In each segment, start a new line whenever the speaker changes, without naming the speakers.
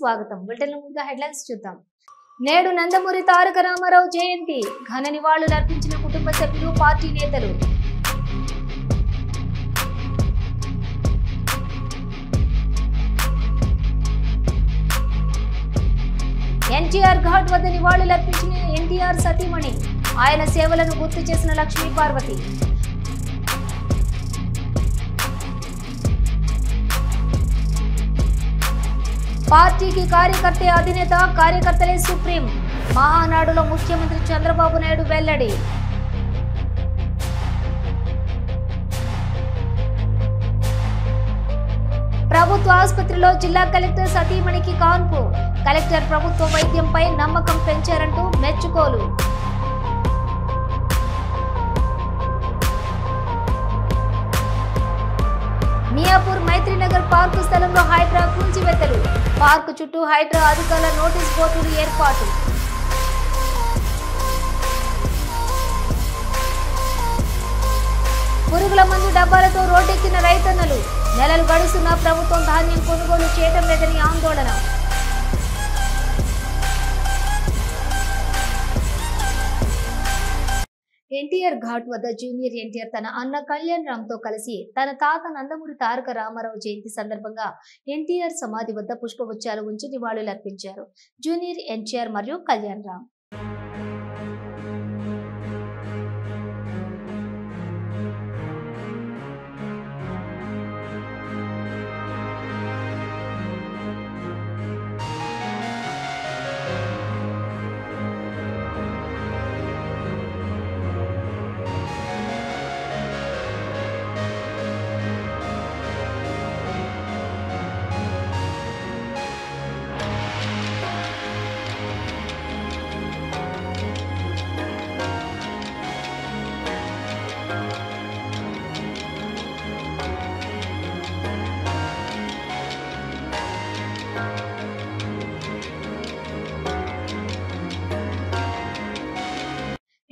స్వాగతం. బులెటిన్ ముందుగా హెడ్లైన్స్ చూద్దాం. నేడు నందమూరి తారక రామారావు జయంతి. ఘన నివాళులు అర్పించిన కుటుంబ సభ్యులు, పార్టీ నేతలు. ఎన్టీఆర్ ఘాట్ వద్ద నివాళులు అర్పించిన ఎన్టీఆర్ సతీమణి. ఆయన సేవలను గుర్తు చేసిన లక్ష్మీ పార్వతి. పార్టీకి కార్యకర్తే అధినేత, కార్యకర్తలే సుప్రీం. మహానాడులో ముఖ్యమంత్రి చంద్రబాబు నాయుడు వెల్లడి. ప్రభుత్వ ఆసుపత్రిలో జిల్లా కలెక్టర్ సతీమణికి కాన్పు. కలెక్టర్ ప్రభుత్వ వైద్యంపై నమ్మకం పెంచారంటూ మెచ్చుకోలు. మియాపూర్ మైత్రినగర్ పార్కు స్థలంలో హైడ్రా కూల్చివేతలు. పార్కు చుట్టూ హైడ్రా అధికారుల నోటీస్ బోర్డులు ఏర్పాటు. పురుగుల మందు డబ్బాలతో రోడ్డెక్కిన రైతన్నలు. నెలలు గడుస్తున్నా ప్రభుత్వం ధాన్యం కొనుగోలు చేయడం లేదని ఆందోళన. ఎన్టీఆర్ ఘాట్ వద్ద జూనియర్ ఎన్టీఆర్ తన అన్న కళ్యాణ్ రామ్ తో కలిసి తన తాత నందమూరి తారక రామారావు జయంతి సందర్భంగా ఎన్టీఆర్ సమాధి వద్ద పుష్పగుచ్చాలు ఉంచి నివాళులు అర్పించారు జూనియర్ ఎన్టీఆర్ మరియు కళ్యాణ్ రామ్.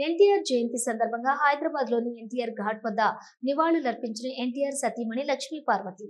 ఎన్టీఆర్ జయంతి సందర్భంగా హైదరాబాద్ లోని ఎన్టీఆర్ ఘాట్ వద్ద నివాళులు అర్పించిన ఎన్టీఆర్ సతీమణి లక్ష్మీ పార్వతి.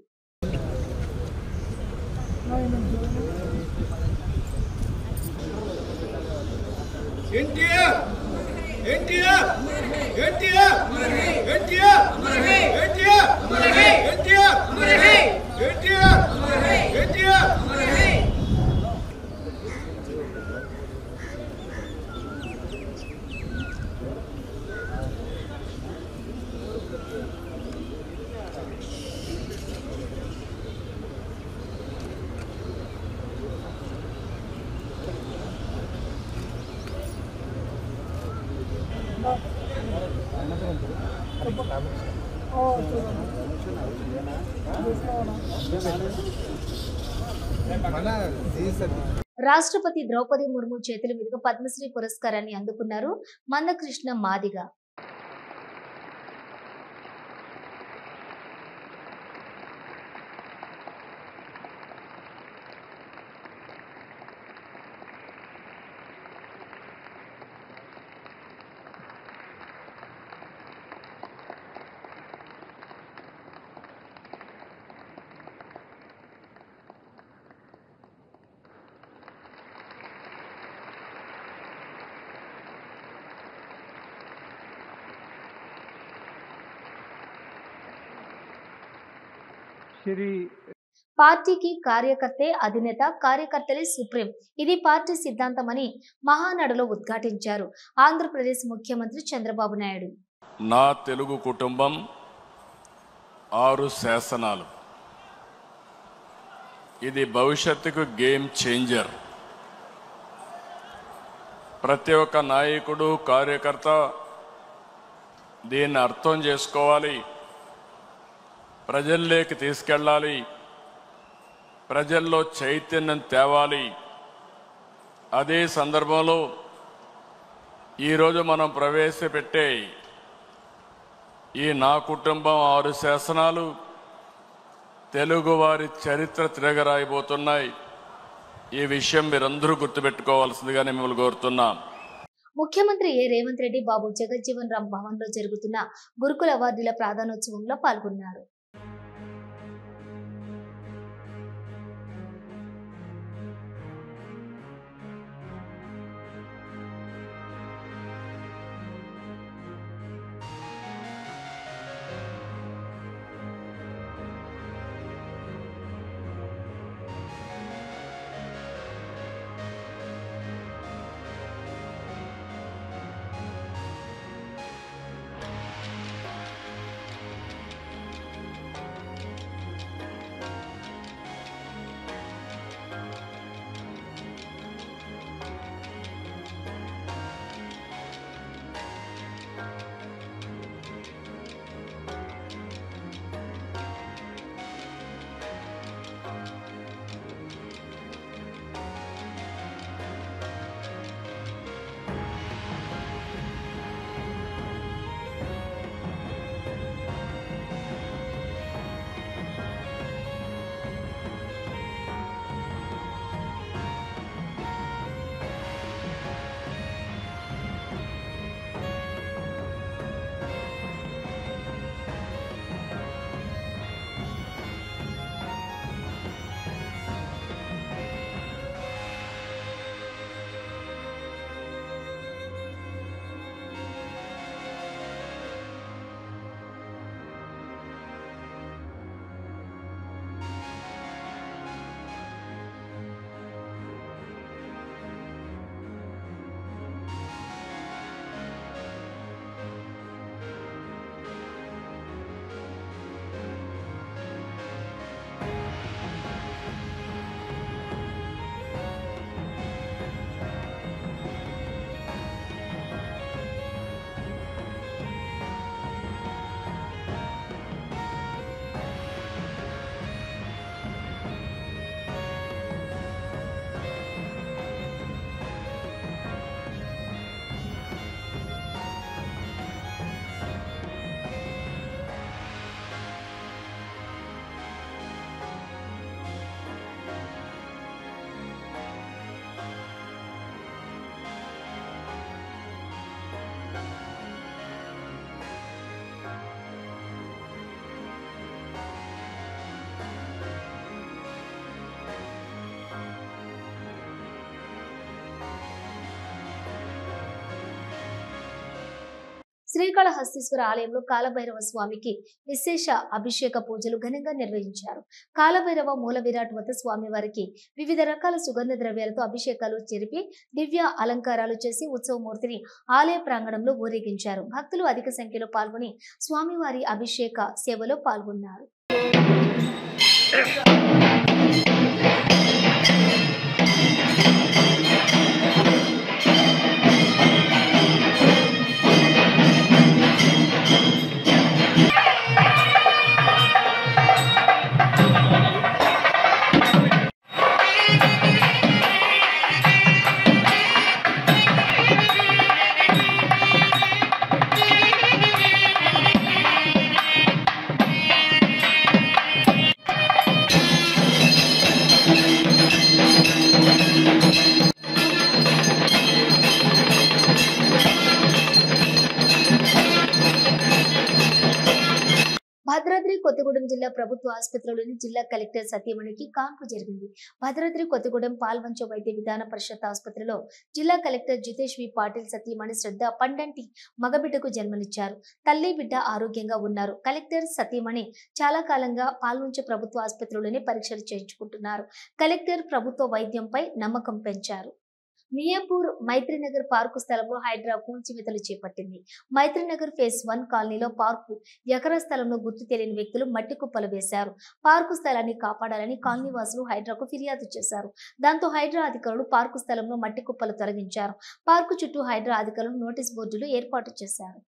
రాష్ట్రపతి ద్రౌపది ముర్ము చేతుల మీదుగా పద్మశ్రీ పురస్కారాన్ని అందుకున్నారు మందకృష్ణ మాదిగ. పార్టీకి కార్యకర్తే అధినేత, కార్యకర్తలే సుప్రీం. ఇది పార్టీ సిద్ధాంతమని మహానాడులో ఉద్ఘాటించారు ఆంధ్రప్రదేశ్ ముఖ్యమంత్రి చంద్రబాబు నాయుడు.
నా తెలుగు కుటుంబం 6 శాసనాలు. ఇది భవిష్యత్తుకు గేమ్ చేంజర్. ప్రతి ఒక్క నాయకుడు, కార్యకర్త దీన్ని అర్థం చేసుకోవాలి, ప్రజల్లోకి తీసుకెళ్ళాలి, ప్రజల్లో చైతన్యం తేవాలి. అదే సందర్భంలో ఈరోజు మనం ప్రవేశపెట్టే ఈ నా కుటుంబం 6 శాసనాలు తెలుగువారి చరిత్ర తిరగరాయబోతున్నాయి. ఈ విషయం మీరందరూ గుర్తుపెట్టుకోవాల్సిందిగా మిమ్మల్ని కోరుతున్నాం.
ముఖ్యమంత్రి ఏ రేవంత్ రెడ్డి బాబు జగజ్జీవన్ రామ్ భవన్ లో జరుగుతున్న గురుకుల అవార్డుల ప్రధానోత్సవంలో పాల్గొన్నారు. శ్రీకాళహస్తీశ్వర ఆలయంలో కాలభైరవ స్వామికి విశేష అభిషేక పూజలు ఘనంగా నిర్వహించారు. కాలభైరవ మూల విరాట్ వద్ద స్వామివారికి వివిధ రకాల సుగంధ ద్రవ్యాలతో అభిషేకాలు జరిపి దివ్య అలంకారాలు చేసి ఉత్సవమూర్తిని ఆలయ ప్రాంగణంలో ఊరేగించారు. భక్తులు అధిక సంఖ్యలో పాల్గొని స్వామివారి అభిషేక సేవలో పాల్గొన్నారు. భద్రాద్రి కొత్తగూడెం జిల్లా ప్రభుత్వ ఆసుపత్రిలోని జిల్లా కలెక్టర్ సత్యమణికి కాన్పు జరిగింది. భద్రాద్రి కొత్తగూడెం పాల్వంచ వైద్య విధాన పరిషత్ ఆసుపత్రిలో జిల్లా కలెక్టర్ జితేష్ వి పాటిల్ సత్యమణి శ్రద్ధ పండంటి మగబిడ్డకు జన్మనిచ్చారు. తల్లి బిడ్డ ఆరోగ్యంగా ఉన్నారు. కలెక్టర్ సత్యమణి చాలా కాలంగా పాల్వంచ ప్రభుత్వ ఆసుపత్రిలోనే పరీక్షలు చేయించుకుంటున్నారు. కలెక్టర్ ప్రభుత్వ వైద్యంపై నమ్మకం పెంచారు. మియాపూర్ మైత్రినగర్ పార్కు స్థలంలో హైడ్రా కూల్చివేతలు చేపట్టింది. మైత్రినగర్ ఫేజ్ 1 కాలనీలో పార్కు ఎకరా స్థలంలో గుర్తు తెలియని వ్యక్తులు మట్టి కుప్పలు వేశారు. పార్కు స్థలాన్ని కాపాడాలని కాలనీ వాసులు హైడ్రాకు ఫిర్యాదు చేశారు. దాంతో హైడ్రా అధికారులు పార్కు స్థలంలో మట్టి కుప్పలు తొలగించారు. పార్కు చుట్టూ హైడ్రా అధికారులు నోటీస్ బోర్డులు ఏర్పాటు చేశారు.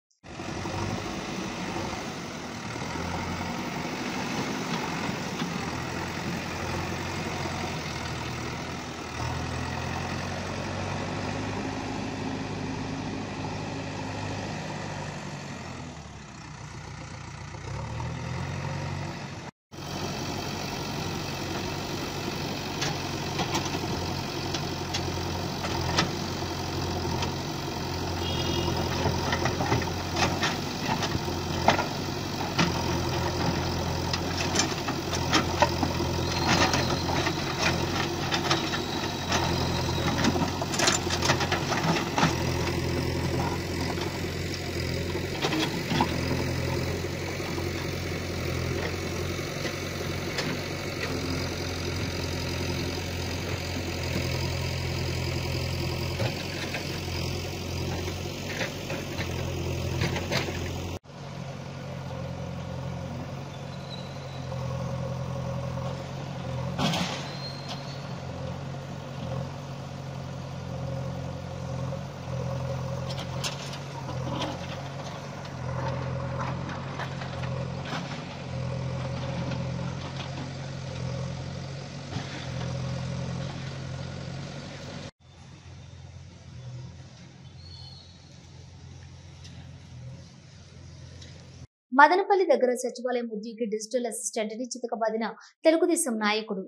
మదనపల్లి దగ్గర సచివాలయం ఉద్యోగి డిజిటల్ అసిస్టెంట్ ని చితకబాదిన తెలుగుదేశం నాయకుడు.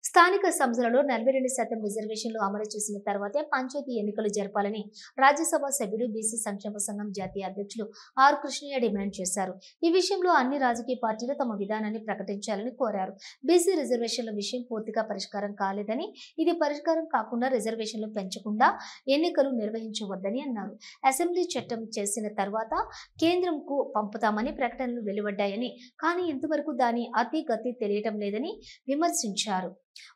స్థానిక సంస్థలలో 42% రిజర్వేషన్లు అమలు చేసిన తర్వాతే పంచాయతీ ఎన్నికలు జరపాలని రాజ్యసభ సభ్యుడు బీసీ సంక్షేమ సంఘం జాతీయ అధ్యక్షులు ఆర్ కృష్ణయ్య డిమాండ్ చేశారు. ఈ విషయంలో అన్ని రాజకీయ పార్టీలు తమ విధానాన్ని ప్రకటించాలని కోరారు. బీసీ రిజర్వేషన్ల విషయం పూర్తిగా పరిష్కారం కాలేదని, ఇది పరిష్కారం కాకుండా రిజర్వేషన్లు పెంచకుండా ఎన్నికలు నిర్వహించవద్దని అన్నారు. అసెంబ్లీ చట్టం చేసిన తర్వాత కేంద్రంకు పంపుతామని ప్రకటనలు వెలువడ్డాయని, కానీ ఇంతవరకు దాని అతి తెలియటం లేదని విమర్శించారు.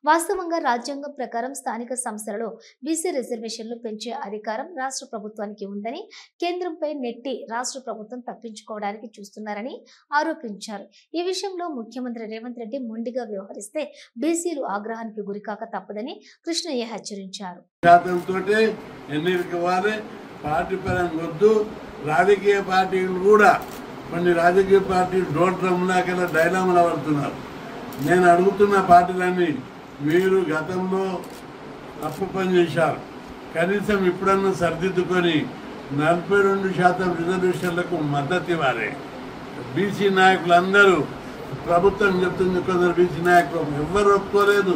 వాస్తవంగా రాజ్యాంగం ప్రకారం స్థానిక సంస్థలలో బీసీ రిజర్వేషన్లు పెంచే అధికారం రాష్ట్ర ప్రభుత్వానికి ఉందని, కేంద్రంపై నెట్టి రాష్ట్ర ప్రభుత్వం తప్పించుకోవడానికి చూస్తున్నారని ఆరోపించారు. ఈ విషయంలో ముఖ్యమంత్రి రేవంత్ రెడ్డి మొండిగా వ్యవహరిస్తే బీసీలు ఆగ్రహానికి గురికాక తప్పదని కృష్ణయ్య హెచ్చరించారు.
రాజకీయ పార్టీలు కూడా కొన్ని రాజకీయ పార్టీలు డోట్ల డైలామాలు పడుతున్నారు. నేను అడుగుతున్న పార్టీలన్నీ, మీరు గతంలో తప్పు పని చేశారు, కనీసం ఇప్పుడన్నా సరిదిద్దుకొని 42% రిజర్వేషన్లకు మద్దతు ఇవ్వాలి. బీసీ నాయకులందరూ, ప్రభుత్వం చెప్తుంది, కొందరు బీసీ నాయకులు ఎవ్వరు ఒప్పుకోలేదు.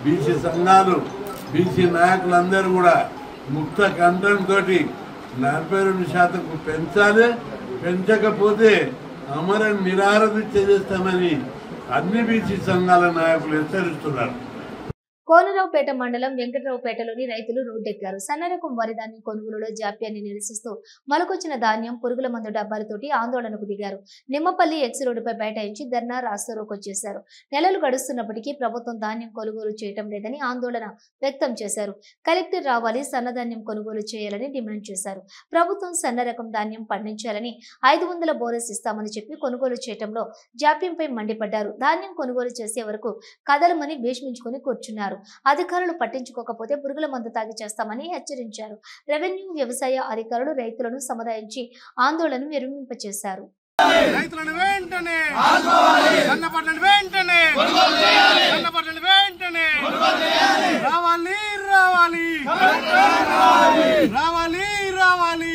బీసీ సంఘాలు బీసీ నాయకులందరూ కూడా ముక్త కంఠంతో 42% పెంచాలి. పెంచకపోతే అమర నిరాహారదీక్ష చేస్తామని అన్ని బీసీ సంఘాల నాయకులు హెచ్చరిస్తున్నారు.
కోనరావుపేట మండలం వెంకటరావుపేటలోని రైతులు రోడ్డెక్కారు. సన్నరకం వరి ధాన్యం కొనుగోలులో జాప్యాన్ని నిరసిస్తూ మొలకొచ్చిన ధాన్యం పురుగుల మందు డబ్బాలతోటి ఆందోళనకు దిగారు. నిమ్మపల్లి ఎక్స్ రోడ్డుపై బైఠాయించి ధర్నా రాస్తారోకో చేశారు. నెలలు గడుస్తున్నప్పటికీ ప్రభుత్వం ధాన్యం కొనుగోలు చేయటం లేదని ఆందోళన వ్యక్తం చేశారు. కలెక్టర్ రావాలి, సన్నధాన్యం కొనుగోలు చేయాలని డిమాండ్ చేశారు. ప్రభుత్వం సన్నరకం ధాన్యం పండించాలని 500 బోనస్ ఇస్తామని చెప్పి కొనుగోలు చేయటంలో జాప్యంపై మండిపడ్డారు. ధాన్యం కొనుగోలు చేసే వరకు కదలమని భీష్మించుకుని కూర్చున్నారు. అధికారులు పట్టించుకోకపోతే పురుగుల మందు తాగి చేస్తామని హెచ్చరించారు. రెవెన్యూ, వ్యవసాయ అధికారులు రైతులను సముదాయించి ఆందోళన విరమింపచేశారు.
రైతులను వెంటనే రావాలి రావాలి రావాలి రావాలి.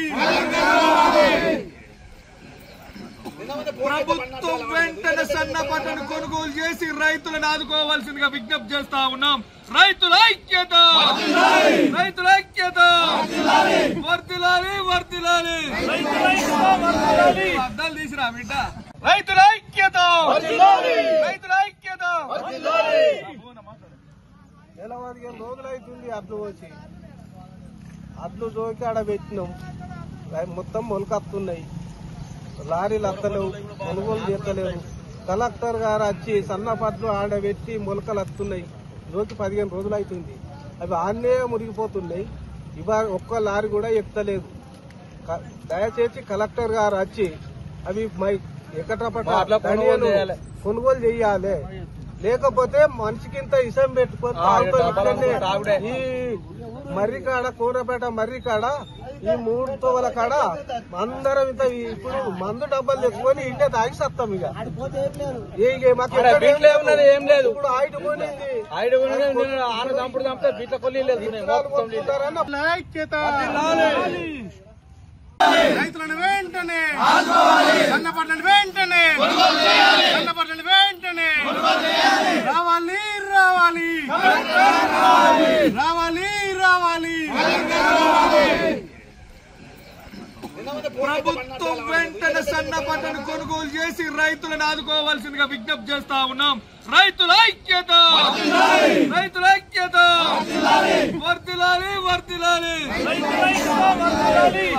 ప్రభుత్వం వెంటనే సన్న పంటను కొనుగోలు చేసి రైతులను ఆదుకోవాల్సిందిగా విజ్ఞప్తి చేస్తా ఉన్నాం. రైతుల ఐక్యత, రైతుల ఐక్యత, వర్ధిల్లాలి వర్ధిల్లాలి. అద్దాలు తీసిరా బిడ్డ. రైతుల ఐక్యత, రైతుల ఐక్యత.
15 రోజులు అవుతుంది అడ్లు వచ్చి. అడ్లు జోకి ఆడ పెట్టినాం, మొత్తం మొలకత్తున్నాయి. లారీలు అత్తలేవు, కొనుగోలు చేస్తలేవు. కలెక్టర్ గారు వచ్చి సన్నపట్లు ఆడబెట్టి మొలకలు వస్తున్నాయి. జోకి 15 రోజులు అవుతుంది. అవి ఆన్నే మురిగిపోతున్నాయి. ఇవాళ ఒక్క లారీ కూడా ఎక్కలేదు. దయచేసి కలెక్టర్ గారు వచ్చి అవి ఎక్కట్ల కొనుగోలు చేయాలి. లేకపోతే మనిషికింత ఇసం పెట్టుకొని ఈ మర్రికాడ, కూరపేట మర్రికాడ, ఈ 3 తోవల కాడ అందరం ఇంత ఇప్పుడు మందు డబ్బాలు తెచ్చుకొని ఇంటే తాగి సత్తాం. ఇక ఏం లేదు. ఇప్పుడు
రైతులను వెంటనే సన్నపట్లను వెంటనే రావాలి రావాలి రావాలి రావాలి. ప్రభుత్వం వెంటనే సన్న పంటను కొనుగోలు చేసి రైతులను ఆదుకోవాల్సిందిగా విజ్ఞప్తి చేస్తా ఉన్నాం. రైతుల ఐక్యత, రైతుల ఐక్యత, వర్ధిల్లాలి వర్ధిల్లాలి.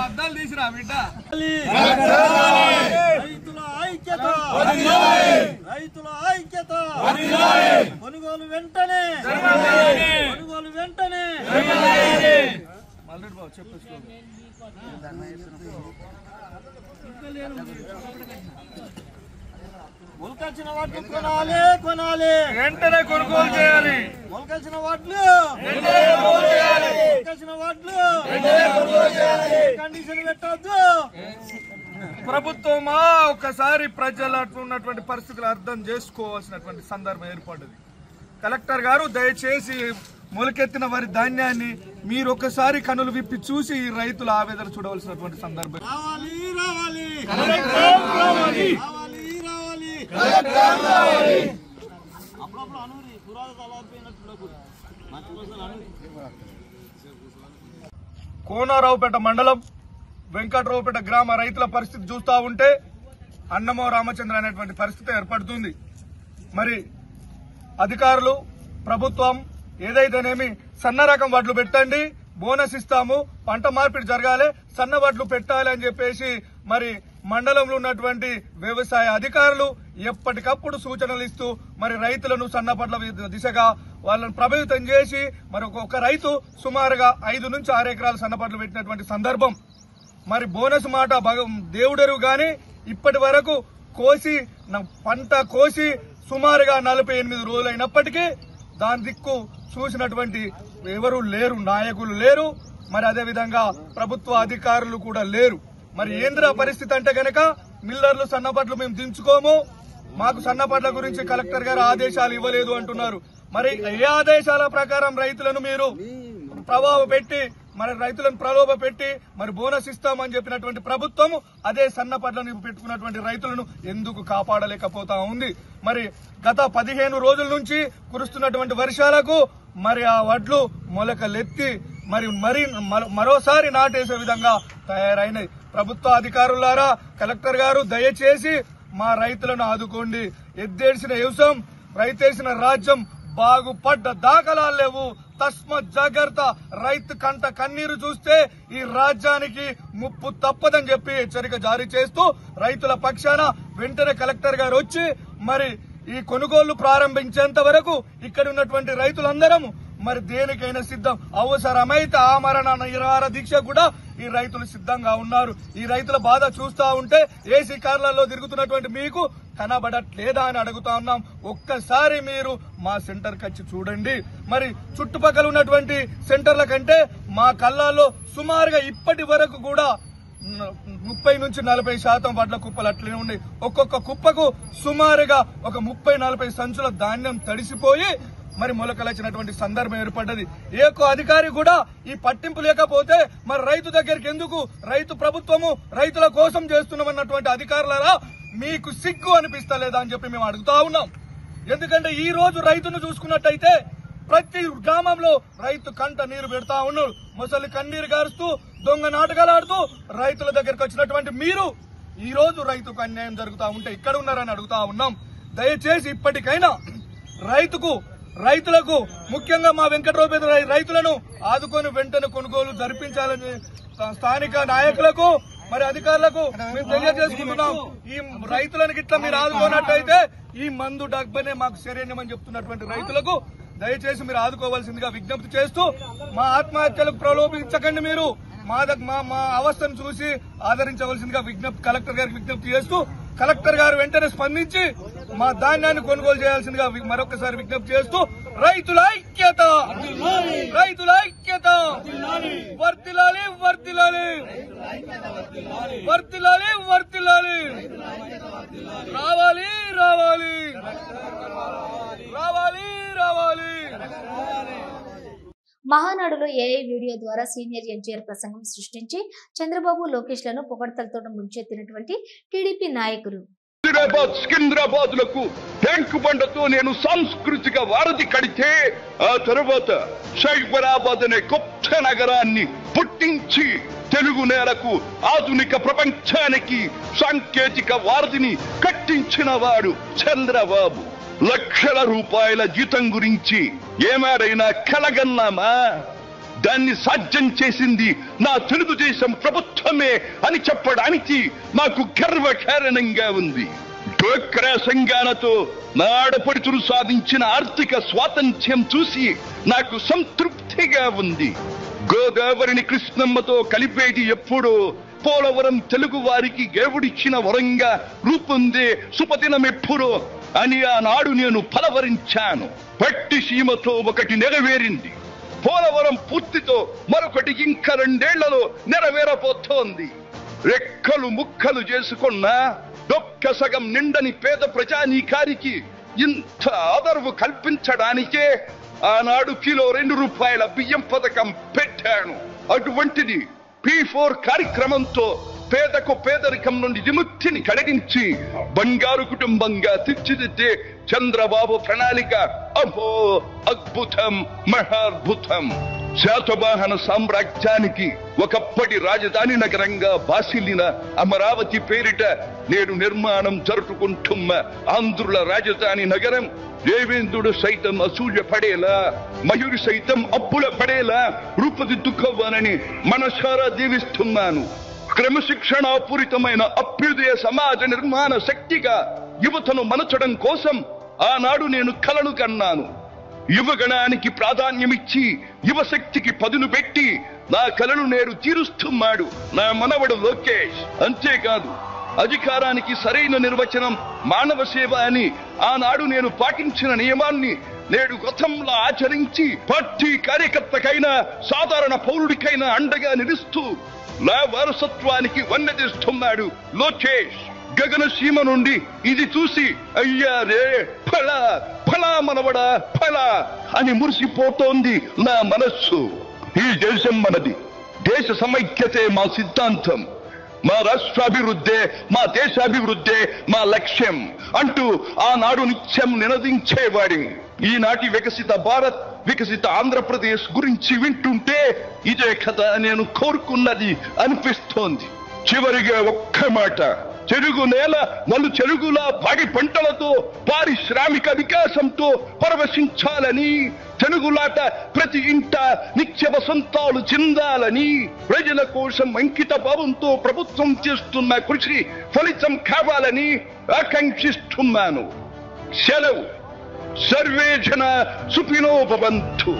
అద్దాలు తీసిరా బిడ్డ. రైతుల ఐక్యత, రైతుల ఐక్యత. కొనుగోలు వెంటనే, కొనుగోలు వెంటనే. మల్లెడు బాబు చెప్పు. మొలకాల్సిన వాటిని కొనాలి, కొనాలి, వెంటనే కొనుగోలు చేయాలి. మొలకాల్సిన వాటిని మొలకాల్సిన వాటిని కండిషన్ పెట్టద్దు. ప్రభుత్వమా ఒకసారి ప్రజలు ఉన్నటువంటి పరిస్థితులు అర్థం చేసుకోవాల్సినటువంటి సందర్భం ఏర్పడ్డది. కలెక్టర్ గారు దయచేసి మొలకెత్తిన వారి ధాన్యాన్ని మీరు ఒకసారి కనులు విప్పి చూసి రైతుల ఆవేదన చూడవలసినటువంటి సందర్భం. రావాలి రావాలి రావాలి రావాలి. కోనరావుపేట మండలం వెంకటరావుపేట గ్రామ రైతుల పరిస్థితి చూస్తా ఉంటే అన్నమో రామచంద్ర అనేటువంటి పరిస్థితి ఏర్పడుతుంది. మరి అధికారులు, ప్రభుత్వం ఏదైతేనేమి సన్న రకం వడ్లు పెట్టండి, బోనస్ ఇస్తాము, పంట మార్పిడి జరగాలి, సన్న వడ్లు పెట్టాలి అని చెప్పేసి మరి మండలంలో ఉన్నటువంటి వ్యవసాయ అధికారులు ఎప్పటికప్పుడు సూచనలు ఇస్తూ మరి రైతులను సన్నపట్ల దిశగా వాళ్ళని ప్రభావితం చేసి మరి ఒక రైతు సుమారుగా 5 నుంచి 6 ఎకరాల సన్నపట్లు పెట్టినటువంటి సందర్భం. మరి బోనస్ మాట దేవుడెరువు గాని ఇప్పటి వరకు పంట కోసి సుమారుగా 48 రోజులైనప్పటికీ దాని దిక్కు చూసినటువంటి ఎవరు లేరు, నాయకులు లేరు, మరి అదేవిధంగా ప్రభుత్వ అధికారులు కూడా లేరు. మరి ఏంద్ర పరిస్థితి అంటే గనక మిల్లర్లు సన్నపట్లు మేము దించుకోము, మాకు సన్నపట్ల గురించి కలెక్టర్ గారు ఆదేశాలు ఇవ్వలేదు అంటున్నారు. మరి ఏ ఆదేశాల ప్రకారం రైతులను మీరు ప్రభావం పెట్టి మరి రైతులను ప్రలోభ పెట్టి మరి బోనస్ ఇస్తామని చెప్పినటువంటి ప్రభుత్వం అదే సన్నపడ్లను పెట్టుకున్నటువంటి రైతులను ఎందుకు కాపాడలేకపోతా ఉంది? మరి గత 15 రోజుల నుంచి కురుస్తున్నటువంటి వర్షాలకు మరి ఆ వడ్లు మొలకలెత్తి మరోసారి నాటేసే విధంగా తయారైనాయి. ప్రభుత్వ అధికారులారా, కలెక్టర్ గారు దయచేసి మా రైతులను ఆదుకోండి. ఎద్దేసిన వ్యవసాయం, రైతేసిన రాజ్యం బాగుపడ్డ దాఖలాలు లేవు. తస్మత్ జాగ్రత్త. రైతు కంట కన్నీరు చూస్తే ఈ రాజ్యానికి ముప్పు తప్పదని చెప్పి హెచ్చరిక జారీ చేస్తూ రైతుల పక్షాన వెంటనే కలెక్టర్ గారు వచ్చి మరి ఈ కొనుగోళ్లు ప్రారంభించేంత వరకు ఇక్కడ ఉన్నటువంటి రైతులందరం మరి దేనికైనా సిద్ధం. అవసరమైతే ఆమరణ నిరాహార దీక్ష కూడా ఈ రైతులు సిద్ధంగా ఉన్నారు. ఈ రైతుల బాధ చూస్తా ఉంటే ఏసీ కార్లలో తిరుగుతున్నటువంటి మీకు కనబడట్లేదా అని అడుగుతా ఉన్నాం. ఒక్కసారి మీరు మా సెంటర్కి వచ్చి చూడండి. మరి చుట్టుపక్కల ఉన్నటువంటి సెంటర్ల కంటే మా కళ్ళాల్లో సుమారుగా ఇప్పటి వరకు కూడా 30 నుంచి 40% వడ్ల కుప్పలు అట్లనే ఉన్నాయి. ఒక్కొక్క కుప్పకు సుమారుగా ఒక 30-40 సంచుల ధాన్యం తడిసిపోయి మరి మొలకలొచ్చినటువంటి సందర్భం ఏర్పడ్డది. ఏకో అధికారి కూడా ఈ పట్టింపు లేకపోతే మరి రైతు దగ్గరికి ఎందుకు? రైతు ప్రభుత్వము రైతుల కోసం చేస్తున్నామన్నటువంటి అధికారులరా మీకు సిగ్గు అనిపిస్తలేదా అని చెప్పి మేము అడుగుతా ఉన్నాం. ఎందుకంటే ఈ రోజు రైతును చూసుకున్నట్టయితే ప్రతి గ్రామంలో రైతు కంట నీరు పెడతా ఉన్నారు. ముసలి కన్నీరు గారుస్తూ దొంగ నాటకాలు ఆడుతూ రైతుల దగ్గరికి వచ్చినటువంటి మీరు ఈ రోజు రైతుకు అన్యాయం జరుగుతా ఉంటే ఇక్కడ ఉన్నారని అడుగుతా ఉన్నాం. దయచేసి ఇప్పటికైనా రైతులకు ముఖ్యంగా మా వెంకట్రావుపేట రైతులను ఆదుకొని వెంటనే కొనుగోలు జరిపించాలని స్థానిక నాయకులకు మరి అధికారులకు మేము తెలియజేసుకుంటున్నాం. ఈ రైతులను గిట్లా మీరు ఆదుకోనట్టయితే ఈ మందు డబ్బనే మాకు శరణ్యమని చెప్తున్నటువంటి రైతులకు దయచేసి మీరు ఆదుకోవాల్సిందిగా విజ్ఞప్తి చేస్తూ మా ఆత్మహత్యలకు ప్రలోభించకండి. మీరు మా అవస్థను చూసి ఆదరించవలసిందిగా కలెక్టర్ గారికి విజ్ఞప్తి చేస్తూ కలెక్టర్ గారు వెంటనే స్పందించి మా ధాన్యాన్ని కొనుగోలు చేయాల్సిందిగా మరొకసారి విజ్ఞప్తి చేస్తూ రైతుల ఐక్యత వర్ధిల్లాలి వర్ధిల్లాలి వర్ధిల్లాలి వర్ధిల్లాలి రావాలి రావాలి రావాలి రావాలి.
మహానాడులో ఏఐ వీడియో ద్వారా సీనియర్ ఎన్టీఆర్ ప్రసంగం సృష్టించి చంద్రబాబు లోకేష్ లను పొగడ్తలతో ముంచెత్తినటువంటి టీడీపీ నాయకులు.
సికింద్రాబాద్ లకు ట్యాంకు బండతో నేను సాంస్కృతిక వారధి కడితే ఆ తరువాత సైబరాబాద్ అనే కొత్త నగరాన్ని పుట్టించి తెలుగు నేలకు ఆధునిక ప్రపంచానికి సాంకేతిక వారధిని కట్టించిన వాడు చంద్రబాబు. లక్షల రూపాయల జీతం గురించి ఏమాడైనా కలగన్నామా? దాన్ని సాధ్యం చేసింది నా తెలుగుదేశం ప్రభుత్వమే అని చెప్పడానికి నాకు గర్వకారణంగా ఉంది. డ్వాక్రా సంఘాలతో నా ఆడపడుచులు సాధించిన ఆర్థిక స్వాతంత్ర్యం చూసి నాకు సంతృప్తిగా ఉంది. గోదావరిని కృష్ణమ్మతో కలిపేది ఎప్పుడో పోలవరం తెలుగు వారికి దేవుడిచ్చిన వరంగా రూపొందే సుపదినం ఎప్పుడో అని ఆనాడు నేను పలవరించాను. పట్టి సీమతో ఒకటి నెరవేరింది. పోలవరం పూర్తితో మరొకటి ఇంకా 2 ఏళ్లలో నెరవేరబోతోంది. రెక్కలు ముక్కలు చేసుకున్న డొక్క సగం నిండని పేద ప్రజానీకారికి ఇంత ఆదరవు కల్పించడానికే ఆనాడు కిలో 2 రూపాయల బియ్యం పథకం పెట్టాను. అటువంటిది P4 కార్యక్రమంతో పేదకు పేదరికం నుండి విముక్తిని కలిగించి బంగారు కుటుంబంగా తీర్చిదిద్దే చంద్రబాబు ప్రణాళిక అహో అద్భుతం, మహాద్భుతం. శాతవాహన సామ్రాజ్యానికి ఒకప్పటి రాజధాని నగరంగా బాసిల్లిన అమరావతి పేరిట నేడు నిర్మాణం జరుపుకుంటున్న ఆంధ్రుల రాజధాని నగరం దేవేంద్రుడు సైతం అసూయ పడేలా, మయూరి సైతం అప్పుల పడేలా రూపుదిద్దుకోవాలని మనసారా దీవిస్తున్నాను. క్రమశిక్షణాపూరితమైన అభ్యుదయ సమాజ నిర్మాణ శక్తిగా యువతను మనచడం కోసం ఆనాడు నేను కలను కన్నాను. యువగణానికి ప్రాధాన్యమిచ్చి యువశక్తికి పదును పెట్టి నా కలను నేడు తీరుస్తున్నాడు నా మనవడు లోకేష్. అంతేకాదు, అధికారానికి సరైన నిర్వచనం మానవ సేవ అని ఆనాడు నేను పాటించిన నియమాన్ని నేడు గతంలో ఆచరించి పార్టీ కార్యకర్తకైనా సాధారణ పౌరుడికైనా అండగా నిలుస్తూ నా వారసత్వానికి వన్నెదిస్తున్నాడు లోకేష్. గగన సీమ నుండి ఇది చూసి అయ్యా రే ఫలా ఫలా మనవడా ఫలా అని మురిసిపోతోంది నా మనస్సు. ఈ దేశం మనది, దేశ సమైక్యతే మా సిద్ధాంతం, మా రాష్ట్రాభివృద్ధే మా దేశాభివృద్ధే మా లక్ష్యం అంటూ ఆనాడు నిత్యం నినదించేవాడిని. ఈనాటి వికసిత భారత్, వికసిత ఆంధ్రప్రదేశ్ గురించి వింటుంటే ఇదే కదా నేను కోరుకున్నది అనిపిస్తోంది. చివరిగా ఒక్క మాట, చెరుగు నేల మలు చెరుగులా పాడి పంటలతో పారిశ్రామిక వికాసంతో పరవశించాలని, తెలుగులాట ప్రతి ఇంట నిత్య వసంతాలు చెందాలని, ప్రజల కోసం అంకిత భావంతో ప్రభుత్వం చేస్తున్న కృషి ఫలితం కావాలని ఆకాంక్షిస్తున్నాను. సెలవు. సర్వే జన సుఖినో భవంతు.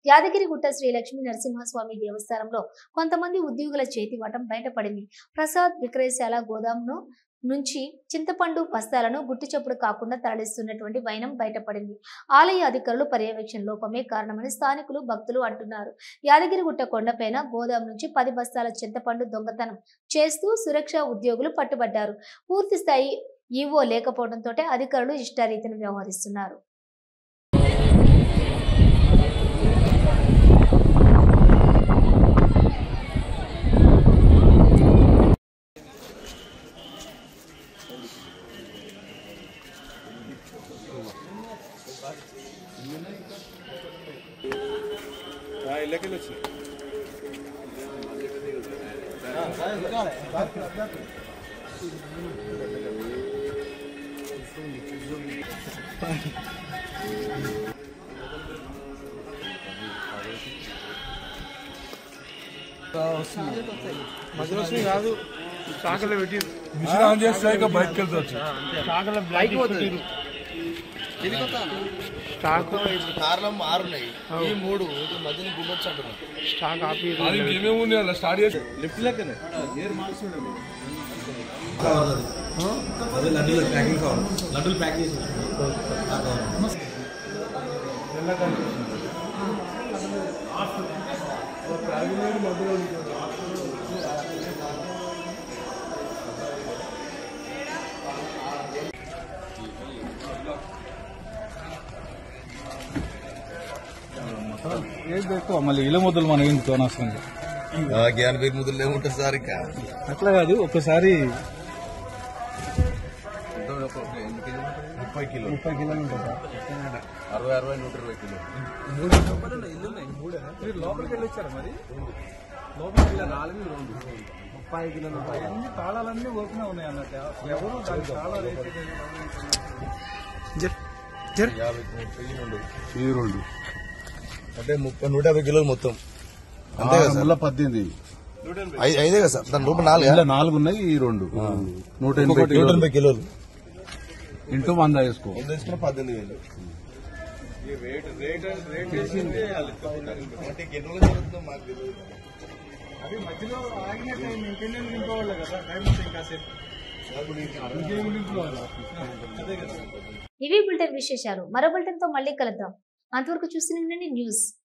యాదగిరిగుట్ట శ్రీ లక్ష్మీ నరసింహస్వామి దేవస్థానంలో కొంతమంది ఉద్యోగుల చేతివాటం బయటపడింది. ప్రసాద్ విక్రయశాల గోదాంను నుంచి చింతపండు బస్తాలను గుట్టుచప్పుడు కాకుండా తరలిస్తున్నటువంటి వైనం బయటపడింది. ఆలయ అధికారులు పర్యవేక్షణ లోపమే కారణమని స్థానికులు, భక్తులు అంటున్నారు. యాదగిరిగుట్ట కొండపైన గోదాం నుంచి 10 బస్తాల చింతపండు దొంగతనం చేస్తూ సురక్షా ఉద్యోగులు పట్టుబడ్డారు. పూర్తి స్థాయి ఈవో లేకపోవడంతో అధికారులు ఇష్టారీతిని వ్యవహరిస్తున్నారు.
మధ్యలో కాదు, శాఖలో పెట్టి
మిషన్ చేస్తే బయటకు వెళ్తావచ్చు.
శాఖలో బ్లాక్ పోతుంది. స్టాక్ కార్లో 6 ఉన్నాయి, ఈ 3 మధ్యన గుమ్మొచ్చు అంటున్నాం. స్టాక్ ఆపి
ఏమేమి ఉన్నాయి స్టార్ట్ చేసి
లిఫ్ట్ లెక్కనే
లడ్డూలు ప్యాకింగ్ కావాలి, లడ్డూలు ప్యాక్ చేసి
మళ్ళీ ఇళ్ళ ముద్దలు మనం ఎందుకు అనవసరంగా
జ్ఞాన పేరు ముద్రలు ఏముంటుంది సార్, ఇంకా
అట్లా కాదు. ఒక్కసారి
30 కిలో
30 కిలోలు ఉంటుంది సార్.
60 120 కిలో.
మీరు లోపలికి వెళ్ళొచ్చారా? మరి లోపలికి వెళ్ళి 4 30 కిలోలు ఉంటాయి. అన్ని తాళాలన్నీ ఓపెన్ ఉన్నాయి అన్నట్టు. ఎవరు దాని తాళాలు
ఈ 2 అంటే 150 కిలోలు మొత్తం. అంతే కదా సార్?
18
ఐదే కదా సార్, దాని రూపాయి 4
4 ఉన్నాయి. ఈ 2
180 కిలోలు
ఇంటూ 100 వేసుకో.
18,000.
ఇవి బులెటిన్ విశేషాలు. మరో బులెటిన్ తో మళ్ళీ కలుద్దాం. అంతవరకు చూస్తూనే ఉండండి న్యూస్.